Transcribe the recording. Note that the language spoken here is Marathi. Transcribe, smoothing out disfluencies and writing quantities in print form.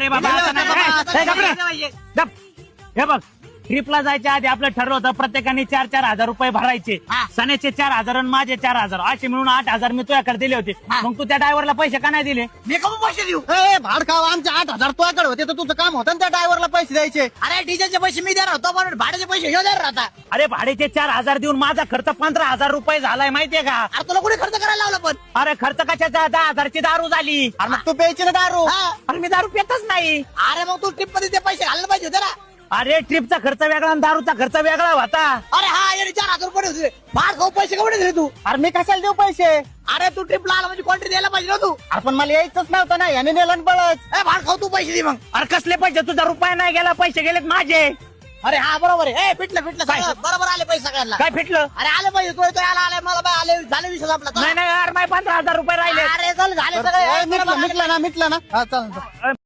रे बाबा असं नाही. हे गप रे. गप. हे बघ ट्रिपला जायच्या आधी आपलं ठरलं होतं प्रत्येकाने 4-4 हजार रुपये भरायचे. सनेचे 4,000 आणि माझे 4,000 असे मिळून 8,000 मी तुझ्याकडे दिले होते. मग तू त्या ड्रायव्हरला पैसे का नाही दिले? मी कमी पैसे देऊ? भाडखाव आमचे 8,000 तुझ्याकडे होते तर तुझं काम होतं ना त्या ड्रायव्हरला पैसे द्यायचे. अरे डिझेलचे पैसे मी देणार होतो पण भाड्याचे पैसे घेऊ देणार आता. अरे भाड्याचे 4,000 देऊन माझा खर्च 15,000 रुपये झालाय माहितीये का? अरे तुला कोणी खर्च करायला लावला पण? अरे खर्च कशाचा? 10,000ची दारू झाली. अरे मग तू प्यायची ना दारू. अरे मी दारू पितच नाही. अरे मग तू ट्रिप मध्ये ते पैसे घालायला पाहिजे होते ना. अरे ट्रिपचा खर्च वेगळा आणि दारूचा खर्च वेगळा होता. अरे हा याने 4,000 रुपये होते. भाड खाऊ पैसे कमी दिले तू? अरे मी कशाला देऊ पैसे? अरे तू ट्रिपला आला म्हणजे क्वांटिटी द्यायला पाहिजे ना तू. आपण मला यायचंच नव्हतं ना याने नेलं बळच. भाड खाऊ तू पैसे दे मग. अरे कसले पैसे? तुझा रुपया नाही गेला, पैसे गेलेत माझे. अरे हा बरोबर आहे. फिटलं सगळं बरोबर आले पैसे सगळ्यांना. काय फिटलं? अरे आले पाहिजे तो आले मला बाय आले झाले विषय आपला. नाही नाही यार माझे 15,000 रुपये राहिले. अरे चल झाले सगळे. मिटलं ना. हा चल.